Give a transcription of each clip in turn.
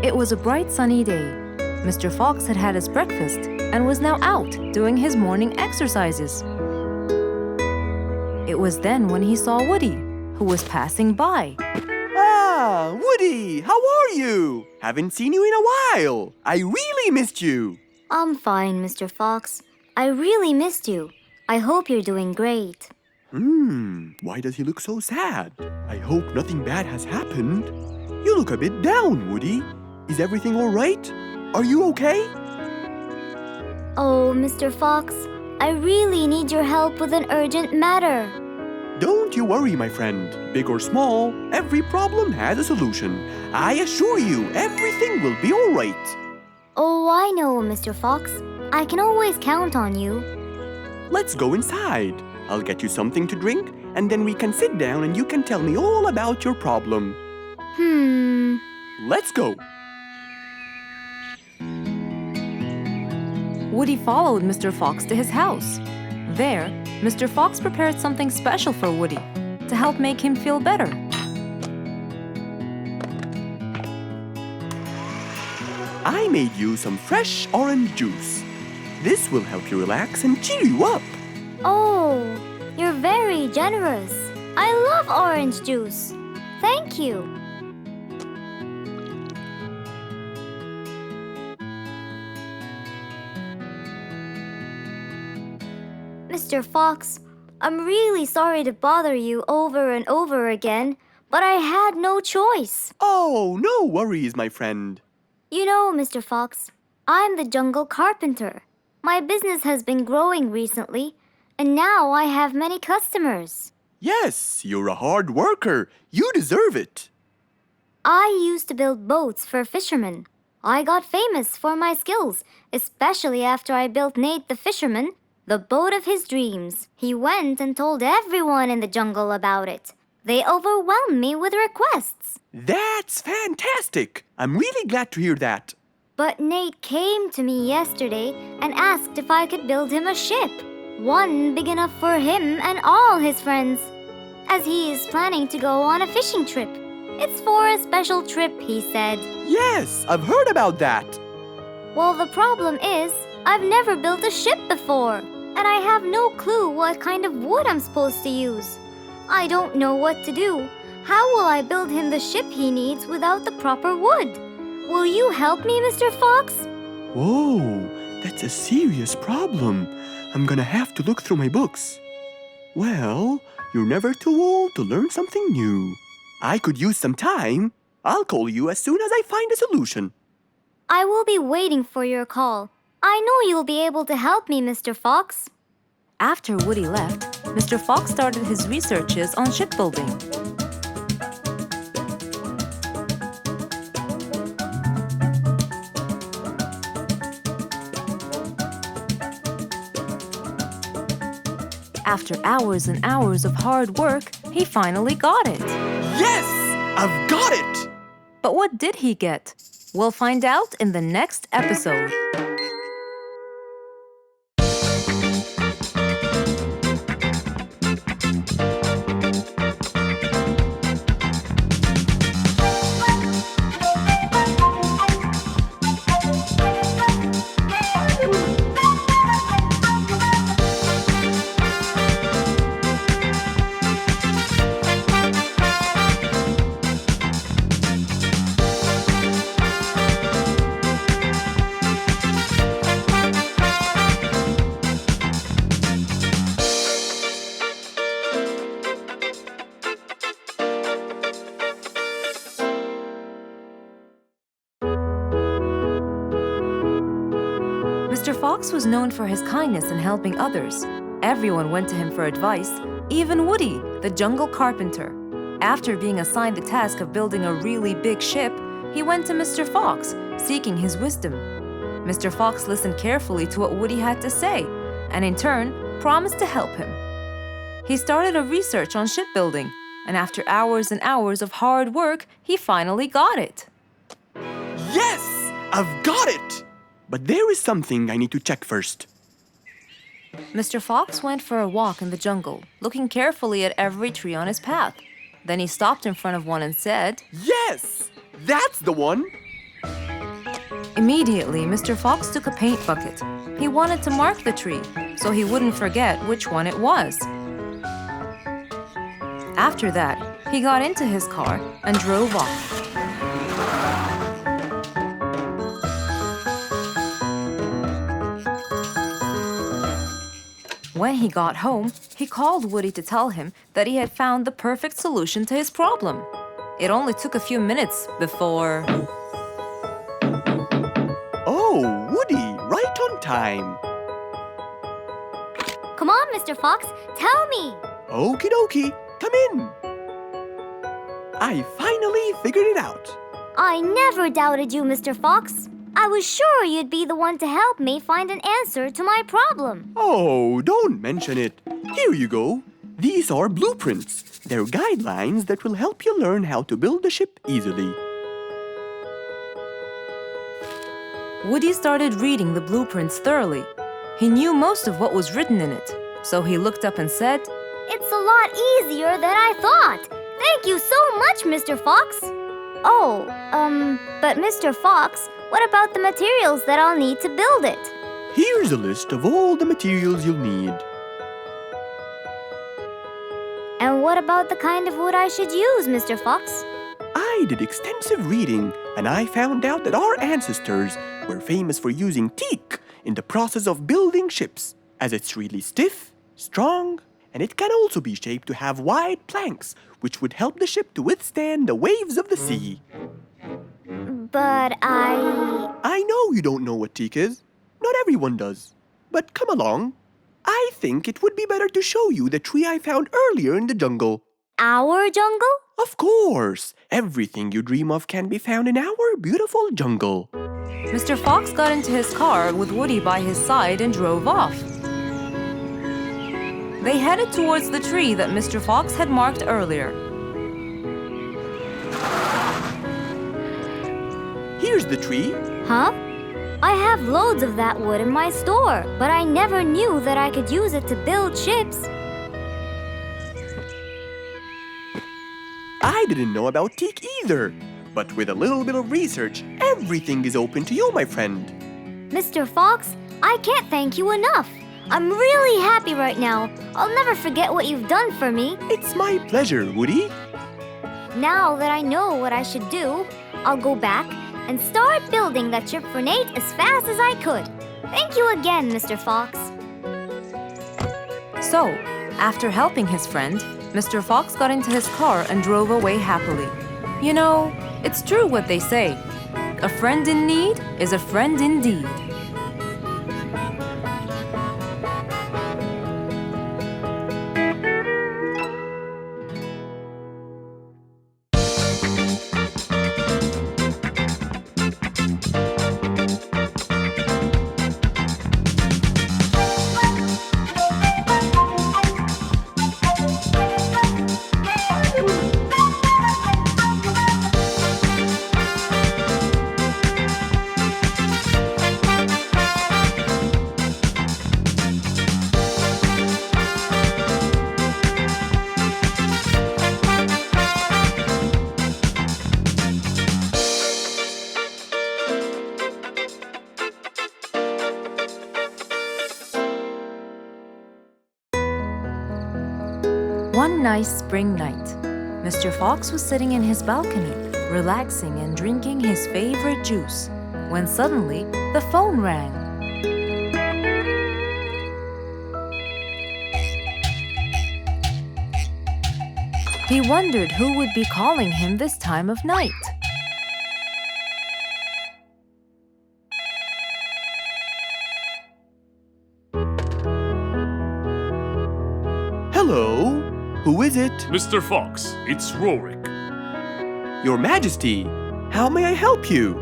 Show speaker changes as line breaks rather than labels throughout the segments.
It was a bright sunny day. Mr. Fox had had his breakfast and was now out doing his morning exercises. It was then when he saw Woody, who was passing by.
Ah, Woody, how are you? Haven't seen you in a while. I really missed you.
I'm fine, Mr. Fox. I really missed you. I hope you're doing great.
Why does he look so sad? I hope nothing bad has happened. You look a bit down, Woody. Is everything all right? Are you okay?
Oh, Mr. Fox, I really need your help with an urgent matter.
Don't you worry, my friend. Big or small, every problem has a solution. I assure you, everything will be all right.
Oh, I know, Mr. Fox. I can always count on you.
Let's go inside. I'll get you something to drink, and then we can sit down and you can tell me all about your problem. Let's go.
Woody followed Mr. Fox to his house. There, Mr. Fox prepared something special for Woody to help make him feel better.
I made you some fresh orange juice. This will help you relax and cheer you up.
Oh, you're very generous. I love orange juice. Thank you. Mr. Fox, I'm really sorry to bother you over and over again, but I had no choice.
Oh, no worries, my friend.
You know, Mr. Fox, I'm the jungle carpenter. My business has been growing recently, and now I have many customers.
Yes, you're a hard worker. You deserve it.
I used to build boats for fishermen. I got famous for my skills, especially after I built Nate the fisherman the boat of his dreams. He went and told everyone in the jungle about it. They overwhelmed me with requests.
That's fantastic. I'm really glad to hear that.
But Nate came to me yesterday and asked if I could build him a ship, one big enough for him and all his friends, as he is planning to go on a fishing trip. It's for a special trip, he said.
Yes, I've heard about that.
Well, the problem is, I've never built a ship before, and I have no clue what kind of wood I'm supposed to use. I don't know what to do. How will I build him the ship he needs without the proper wood? Will you help me, Mr. Fox?
Whoa, that's a serious problem. I'm gonna have to look through my books. Well, you're never too old to learn something new. I could use some time. I'll call you as soon as I find a solution.
I will be waiting for your call. I know you'll be able to help me, Mr. Fox.
After Woody left, Mr. Fox started his researches on shipbuilding. After hours and hours of hard work, he finally got it.
Yes! I've got it!
But what did he get? We'll find out in the next episode. Mr. Fox was known for his kindness in helping others. Everyone went to him for advice, even Woody, the jungle carpenter. After being assigned the task of building a really big ship, he went to Mr. Fox, seeking his wisdom. Mr. Fox listened carefully to what Woody had to say, and in turn, promised to help him. He started a research on shipbuilding, and after hours and hours of hard work, he finally got it.
Yes! I've got it! But there is something I need to check first.
Mr. Fox went for a walk in the jungle, looking carefully at every tree on his path. Then he stopped in front of one and said,
Yes! That's the one!
Immediately, Mr. Fox took a paint bucket. He wanted to mark the tree so he wouldn't forget which one it was. After that, he got into his car and drove off. When he got home, he called Woody to tell him that he had found the perfect solution to his problem. It only took a few minutes before...
Oh, Woody, right on time.
Come on, Mr. Fox, tell me.
Okie dokie, come in. I finally figured it out.
I never doubted you, Mr. Fox. I was sure you'd be the one to help me find an answer to my problem.
Oh, don't mention it. Here you go. These are blueprints. They're guidelines that will help you learn how to build a ship easily.
Woody started reading the blueprints thoroughly. He knew most of what was written in it, so he looked up and said,
It's a lot easier than I thought. Thank you so much, Mr. Fox. Oh, but Mr. Fox, what about the materials that I'll need to build it?
Here's a list of all the materials you'll need.
And what about the kind of wood I should use, Mr. Fox?
I did extensive reading, and I found out that our ancestors were famous for using teak in the process of building ships, as it's really stiff, strong, and it can also be shaped to have wide planks, which would help the ship to withstand the waves of the sea.
But
I know you don't know what teak is. Not everyone does. But come along. I think it would be better to show you the tree I found earlier in the jungle.
Our jungle?
Of course! Everything you dream of can be found in our beautiful jungle.
Mr. Fox got into his car with Woody by his side and drove off. They headed towards the tree that Mr. Fox had marked earlier.
Here's the tree.
Huh? I have loads of that wood in my store, but I never knew that I could use it to build ships.
I didn't know about teak either. But with a little bit of research, everything is open to you, my friend.
Mr. Fox, I can't thank you enough. I'm really happy right now. I'll never forget what you've done for me.
It's my pleasure, Woody.
Now that I know what I should do, I'll go back and start building that ship for Nate as fast as I could. Thank you again, Mr. Fox.
So, after helping his friend, Mr. Fox got into his car and drove away happily. You know, it's true what they say. A friend in need is a friend indeed. One nice spring night, Mr. Fox was sitting in his balcony, relaxing and drinking his favorite juice, when suddenly the phone rang. He wondered who would be calling him this time of night.
Hello? Who is it?
Mr. Fox, it's Rorik.
Your Majesty, how may I help you?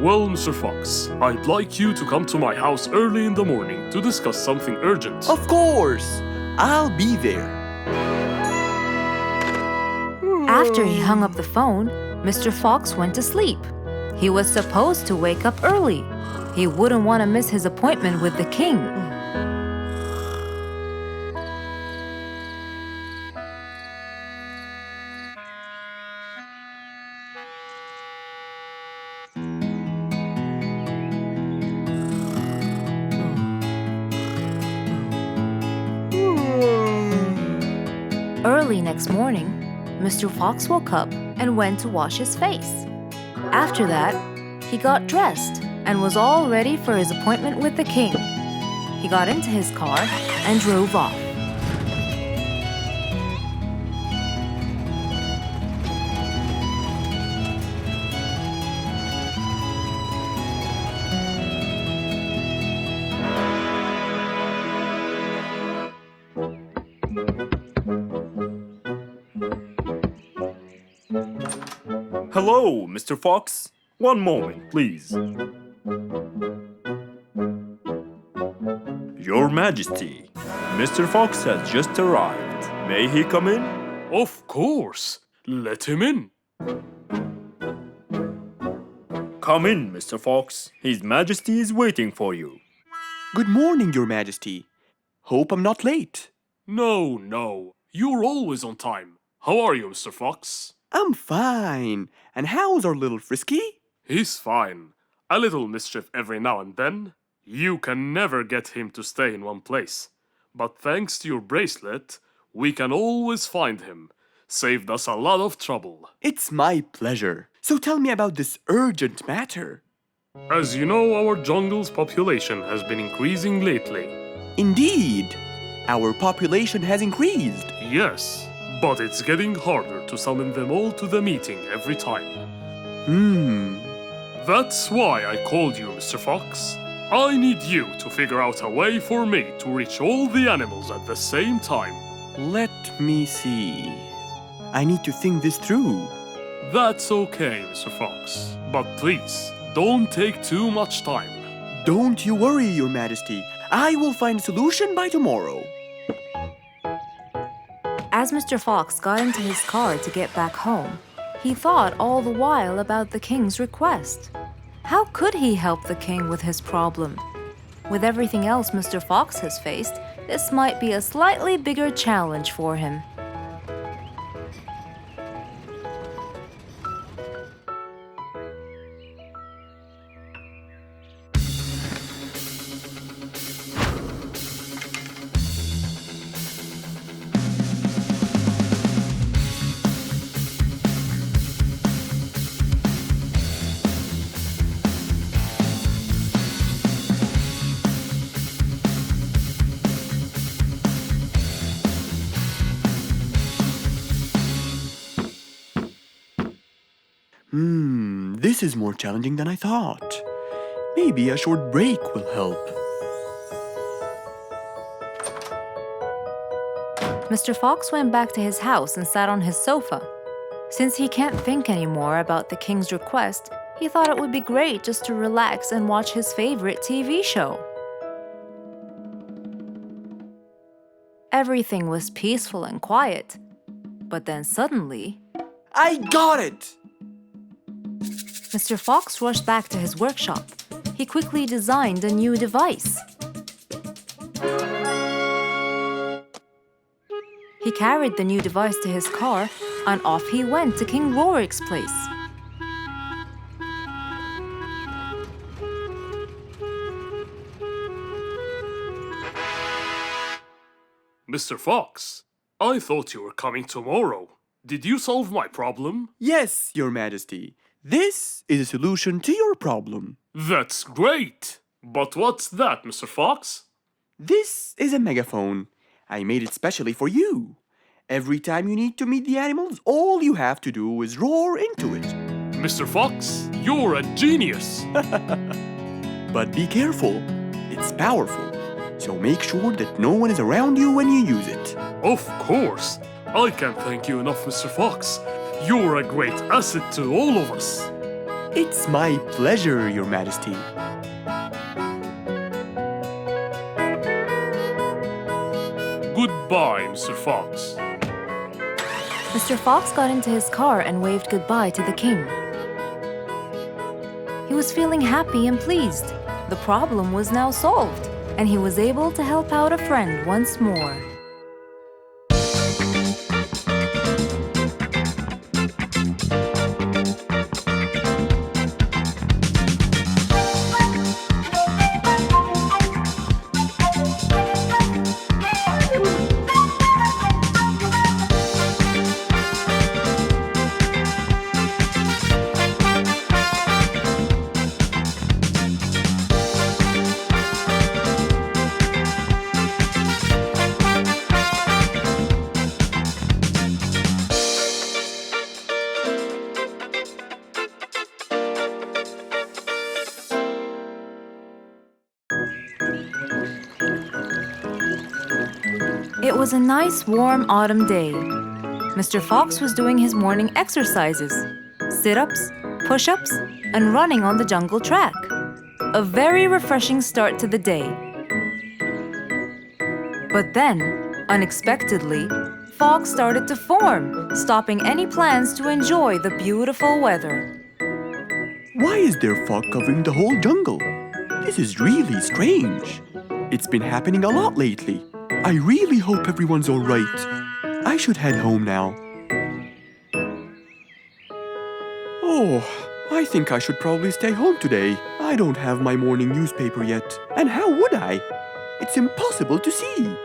Well, Mr. Fox, I'd like you to come to my house early in the morning to discuss something urgent.
Of course! I'll be there.
After he hung up the phone, Mr. Fox went to sleep. He was supposed to wake up early. He wouldn't want to miss his appointment with the king. Early next morning, Mr. Fox woke up and went to wash his face. After that, he got dressed and was all ready for his appointment with the king. He got into his car and drove off.
Hello, Mr. Fox. One moment, please. Your Majesty, Mr. Fox has just arrived. May he come in?
Of course. Let him in.
Come in, Mr. Fox. His Majesty is waiting for you.
Good morning, Your Majesty. Hope I'm not late.
No. You're always on time. How are you, Mr. Fox?
I'm fine. And how's our little Frisky?
He's fine. A little mischief every now and then. You can never get him to stay in one place. But thanks to your bracelet, we can always find him. Saved us a lot of trouble.
It's my pleasure. So tell me about this urgent matter.
As you know, our jungle's population has been increasing lately.
Indeed, our population has increased.
Yes, but it's getting harder to summon them all to the meeting every time. That's why I called you, Mr. Fox. I need you to figure out a way for me to reach all the animals at the same time.
Let me see. I need to think this through.
That's okay, Mr. Fox. But please, don't take too much time.
Don't you worry, Your Majesty. I will find a solution by tomorrow.
As Mr. Fox got into his car to get back home, he thought all the while about the king's request. How could he help the king with his problem? With everything else Mr. Fox has faced, this might be a slightly bigger challenge for him.
This is more challenging than I thought. Maybe a short break will help.
Mr. Fox went back to his house and sat on his sofa. Since he can't think anymore about the king's request, he thought it would be great just to relax and watch his favorite TV show. Everything was peaceful and quiet. But then suddenly,
I got it!
Mr. Fox rushed back to his workshop. He quickly designed a new device. He carried the new device to his car, and off he went to King Rorik's place.
Mr. Fox, I thought you were coming tomorrow. Did you solve my problem?
Yes, Your Majesty. This is a solution to your problem.
That's great! But what's that, Mr. Fox?
This is a megaphone. I made it specially for you. Every time you need to meet the animals, all you have to do is roar into it.
Mr. Fox, you're a genius!
But be careful. It's powerful. So make sure that no one is around you when you use it.
Of course! I can't thank you enough, Mr. Fox. You're a great asset to all of us.
It's my pleasure, Your Majesty.
Goodbye, Mr. Fox.
Mr. Fox got into his car and waved goodbye to the king. He was feeling happy and pleased. The problem was now solved, and he was able to help out a friend once more. It was a nice warm autumn day. Mr. Fox was doing his morning exercises, sit-ups, push-ups, and running on the jungle track. A very refreshing start to the day. But then, unexpectedly, fog started to form, stopping any plans to enjoy the beautiful weather.
Why is there fog covering the whole jungle? This is really strange. It's been happening a lot lately. I really hope everyone's all right. I should head home now. Oh, I think I should probably stay home today. I don't have my morning newspaper yet. And how would I? It's impossible to see.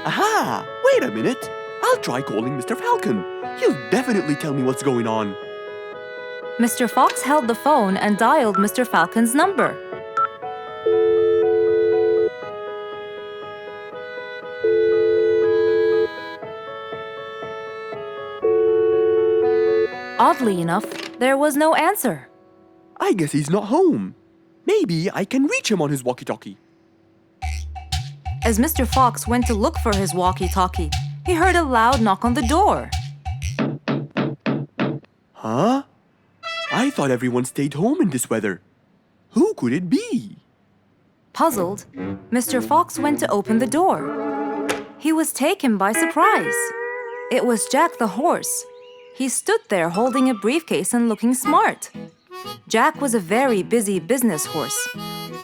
Aha! Wait a minute. I'll try calling Mr. Falcon. He'll definitely tell me what's going on.
Mr. Fox held the phone and dialed Mr. Falcon's number. Oddly enough, there was no answer.
I guess he's not home. Maybe I can reach him on his walkie-talkie.
As Mr. Fox went to look for his walkie-talkie, he heard a loud knock on the door.
Huh? I thought everyone stayed home in this weather. Who could it be?
Puzzled, Mr. Fox went to open the door. He was taken by surprise. It was Jack the horse. He stood there holding a briefcase and looking smart. Jack was a very busy business horse.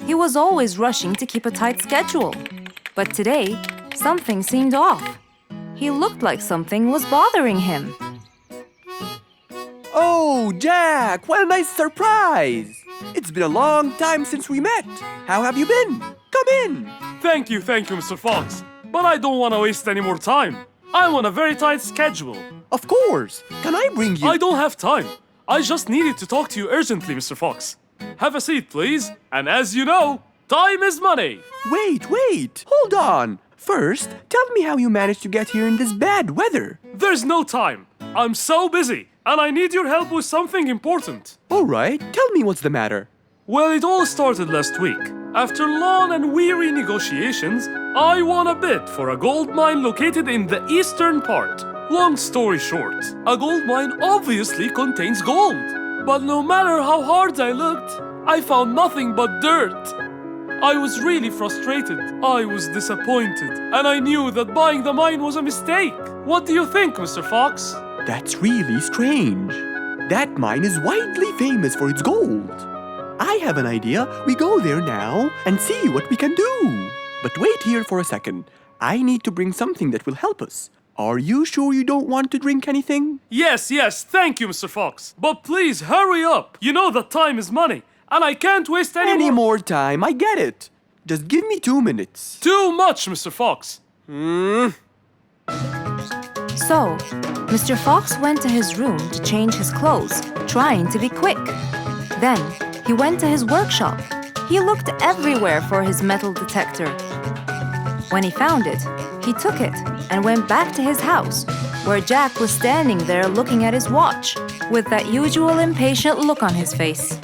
He was always rushing to keep a tight schedule. But today, something seemed off. He looked like something was bothering him.
Oh, Jack, what a nice surprise! It's been a long time since we met. How have you been? Come in.
Thank you, Mr. Fox. But I don't want to waste any more time. I'm on a very tight schedule.
Of course. Can I bring you...
I don't have time. I just needed to talk to you urgently, Mr. Fox. Have a seat, please. And as you know, time is money.
Wait. Hold on. First, tell me how you managed to get here in this bad weather.
There's no time. I'm so busy, and I need your help with something important.
All right, tell me what's the matter.
Well, it all started last week. After long and weary negotiations, I won a bid for a gold mine located in the eastern part. Long story short, a gold mine obviously contains gold. But no matter how hard I looked, I found nothing but dirt. I was really frustrated. I was disappointed, and I knew that buying the mine was a mistake. What do you think, Mr. Fox?
That's really strange. That mine is widely famous for its gold. I have an idea. We go there now and see what we can do. But wait here for a second. I need to bring something that will help us. Are you sure you don't want to drink anything?
Yes, thank you, Mr. Fox. But please, hurry up. You know that time is money, and I can't waste any
more time. I get it. Just give me 2 minutes.
Too much, Mr. Fox.
So, Mr. Fox went to his room to change his clothes, trying to be quick. Then, he went to his workshop. He looked everywhere for his metal detector. When he found it, he took it and went back to his house, where Jack was standing there looking at his watch, with that usual impatient look on his face.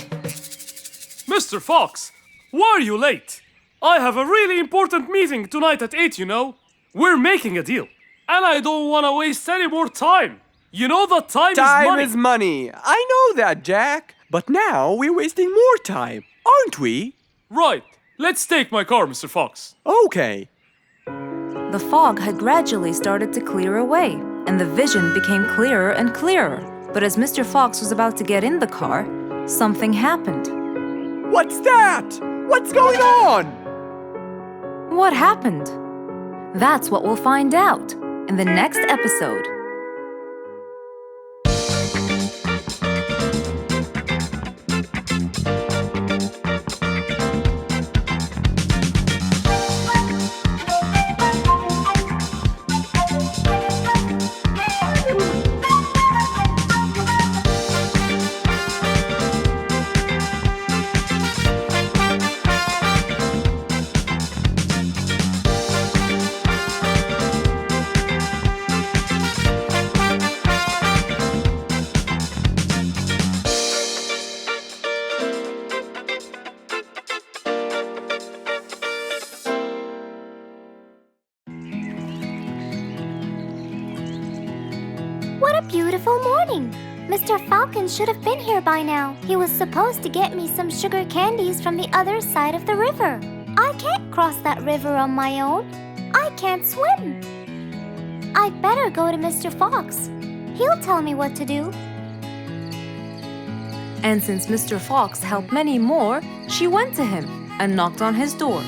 Mr. Fox, why are you late? I have a really important meeting tonight at 8, you know. We're making a deal, and I don't want to waste any more time. You know that time is money.
Time is money. I know that, Jack. But now we're wasting more time, aren't we?
Right. Let's take my car, Mr. Fox.
Okay.
The fog had gradually started to clear away, and the vision became clearer and clearer. But as Mr. Fox was about to get in the car, something happened.
What's that? What's going on?
What happened? That's what we'll find out in the next episode.
beautiful morning! Mr. Falcon should have been here by now. He was supposed to get me some sugar candies from the other side of the river. I can't cross that river on my own. I can't swim. I'd better go to Mr. Fox. He'll tell me what to do.
And since Mr. Fox helped many more, she went to him and knocked on his door.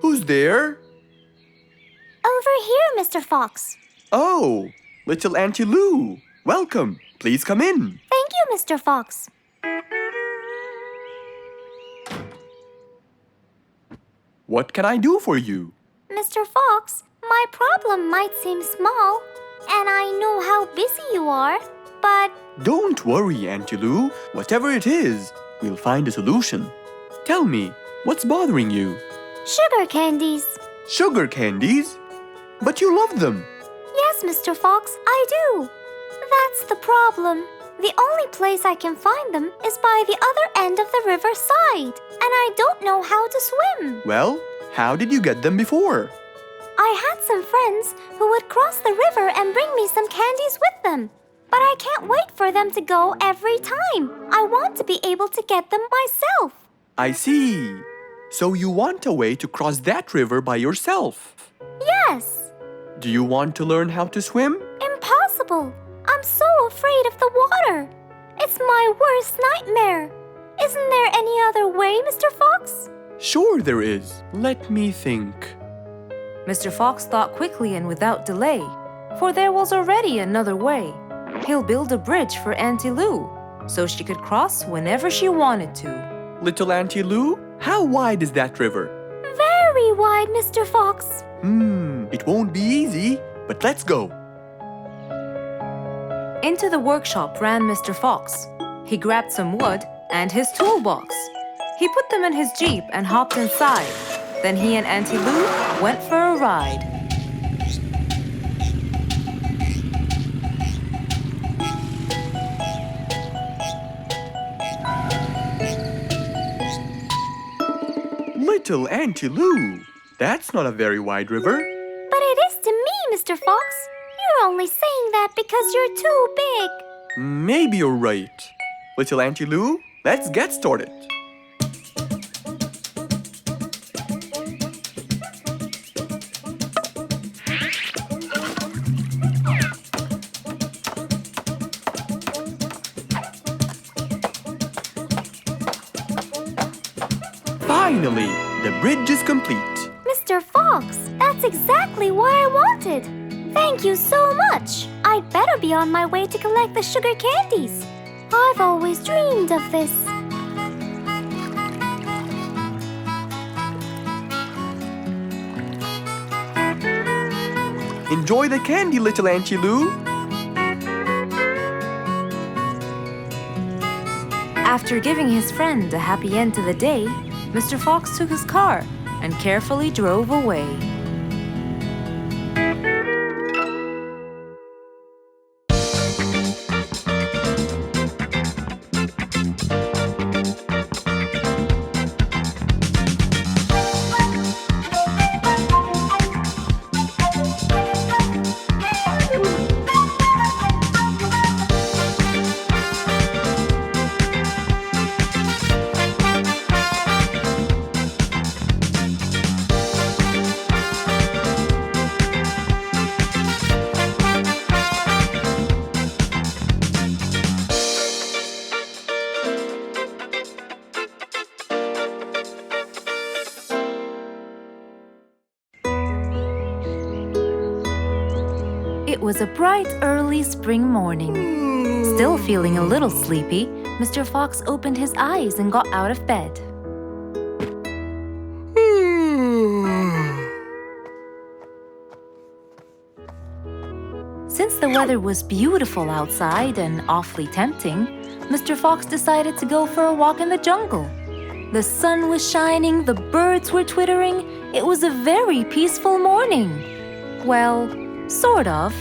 Who's there?
Over here, Mr. Fox.
Oh, little Auntie Lou. Welcome. Please come in.
Thank you, Mr. Fox.
What can I do for you?
Mr. Fox, my problem might seem small, and I know how busy you are, but
Don't worry, Auntie Lou. Whatever it is, we'll find a solution. Tell me, what's bothering you?
sugar candies.
Sugar candies? But you love them.
Yes, Mr. Fox, I do. That's the problem. The only place I can find them is by the other end of the river side, and I don't know how to swim.
Well, how did you get them before?
I had some friends who would cross the river and bring me some candies with them. But I can't wait for them to go every time. I want to be able to get them myself.
I see. So you want a way to cross that river by yourself.
Yes.
Do you want to learn how to swim?
Impossible. I'm so afraid of the water. It's my worst nightmare. Isn't there any other way, Mr. Fox?
Sure there is. Let me think.
Mr. Fox thought quickly and without delay, for there was already another way. He'll build a bridge for Auntie Lou, so she could cross whenever she wanted to.
Little Auntie Lou, how wide is that river?
Very wide, Mr. Fox.
It won't be easy, but let's go.
Into the workshop ran Mr. Fox. He grabbed some wood and his toolbox. He put them in his Jeep and hopped inside. Then he and Auntie Lou went for a ride.
Little Auntie Lou, that's not a very wide river.
But it is to me, Mr. Fox. You're only saying that because you're too big.
Maybe you're right. Little Auntie Lou, let's get started. Finally, the bridge is complete.
Mr. Fox, that's exactly what I wanted. Thank you so much. I'd better be on my way to collect the sugar candies. I've always dreamed of this.
Enjoy the candy, little Auntie Lou.
After giving his friend a happy end to the day, Mr. Fox took his car and carefully drove away. It was a bright, early spring morning. Still feeling a little sleepy, Mr. Fox opened his eyes and got out of bed. Since the weather was beautiful outside and awfully tempting, Mr. Fox decided to go for a walk in the jungle. The sun was shining, the birds were twittering. It was a very peaceful morning. Well, sort of.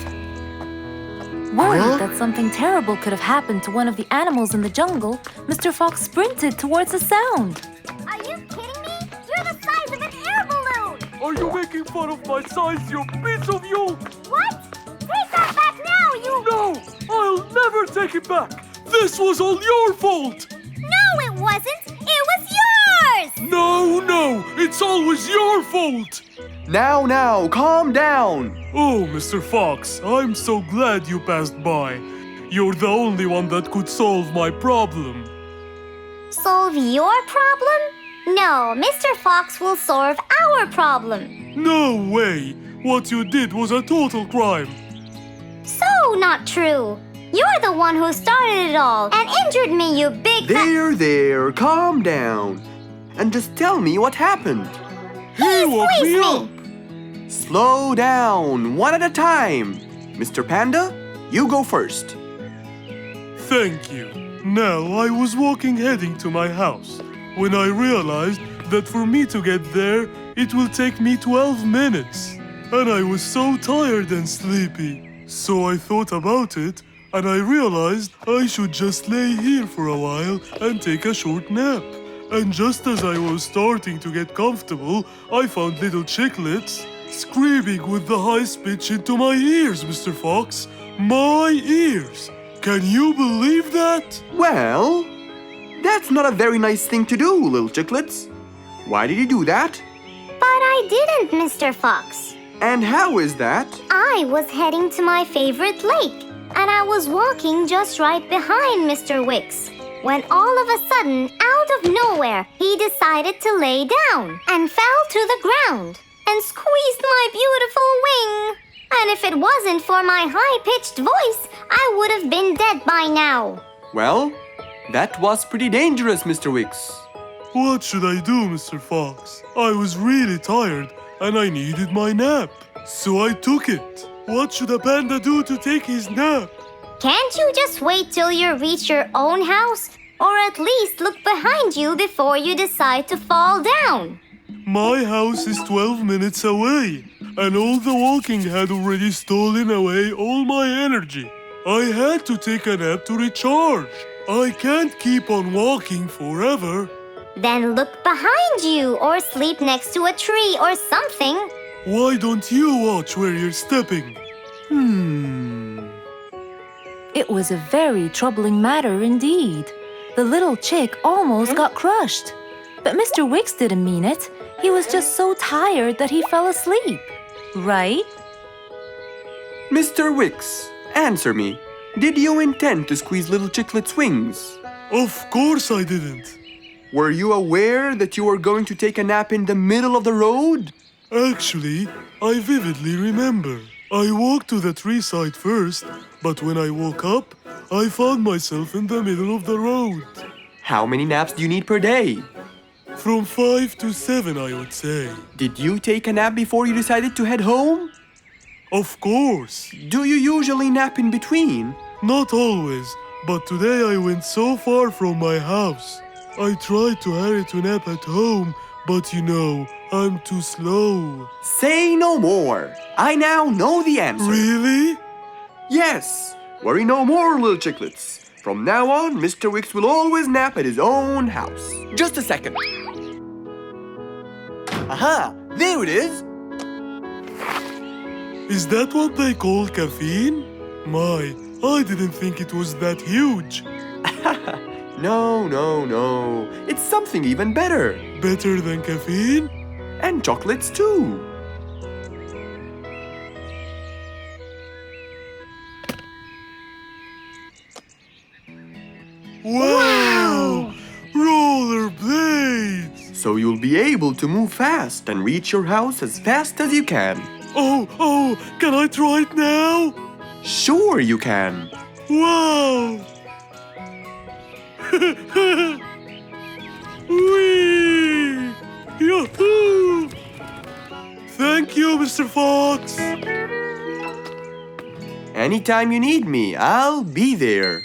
Worried that something terrible could have happened to one of the animals in the jungle, Mr. Fox sprinted towards the sound.
Are you kidding me? You're the size of an air balloon!
Are you making fun of my size, you piece of yolk?
What? Take that back now, you...
No! I'll never take it back! This was all your fault!
No, it wasn't! It was yours!
No! It's always your fault!
Now, calm down.
Oh, Mr. Fox, I'm so glad you passed by. You're the only one that could solve my problem.
Solve your problem? No, Mr. Fox will solve our problem.
No way! What you did was a total crime.
So not true. You're the one who started it all and injured me, you big...
There, calm down. And just tell me what happened.
He woke
Squeeze
me
me!
up.
Slow down, one at a time. Mr. Panda, you go first.
Thank you. Now, I was walking heading to my house when I realized that for me to get there, it will take me 12 minutes. And I was so tired and sleepy. So I thought about it, and I realized I should just lay here for a while and take a short nap. And just as I was starting to get comfortable, I found little chicklets screaming with the highest pitch into my ears, Mr. Fox. My ears! Can you believe that?
Well, that's not a very nice thing to do, little chicklets. Why did you do that?
But I didn't, Mr. Fox.
And how is that?
I was heading to my favorite lake, and I was walking just right behind Mr. Wicks, when all of a sudden, out of nowhere, he decided to lay down and fell to the ground and squeezed my beautiful wing. And if it wasn't for my high-pitched voice, I would have been dead by now.
Well, that was pretty dangerous, Mr. Wicks.
What should I do, Mr. Fox? I was really tired and I needed my nap. So I took it. What should a panda do to take his nap?
Can't you just wait till you reach your own house? Or at least look behind you before you decide to fall down?
My house is 12 minutes away, and all the walking had already stolen away all my energy. I had to take a nap to recharge. I can't keep on walking forever.
Then look behind you or sleep next to a tree or something.
Why don't you watch where you're stepping?
It was a very troubling matter indeed. The little chick almost got crushed. But Mr. Wicks didn't mean it. He was just so tired that he fell asleep. Right?
Mr. Wicks, answer me. Did you intend to squeeze little chicklet's wings?
Of course I didn't.
Were you aware that you were going to take a nap in the middle of the road?
Actually, I vividly remember. I walked to the tree side first, but when I woke up, I found myself in the middle of the road.
How many naps do you need per day?
From 5 to 7, I would say.
Did you take a nap before you decided to head home?
Of course.
Do you usually nap in between?
Not always, but today I went so far from my house. I tried to hurry to nap at home, but you know, I'm too slow.
Say no more. I now know the answer.
Really?
Yes. Worry no more, little chicklets. From now on, Mr. Wicks will always nap at his own house. Just a second. Aha! There it is!
Is that what they call caffeine? My, I didn't think it was that huge.
No. It's something even better.
Better than caffeine?
And chocolates too.
Wow! Rollerblades!
So you'll be able to move fast and reach your house as fast as you can.
Oh, can I try it now?
Sure you can.
Wow! Whee! Yahoo! Thank you, Mr. Fox.
Anytime you need me, I'll be there.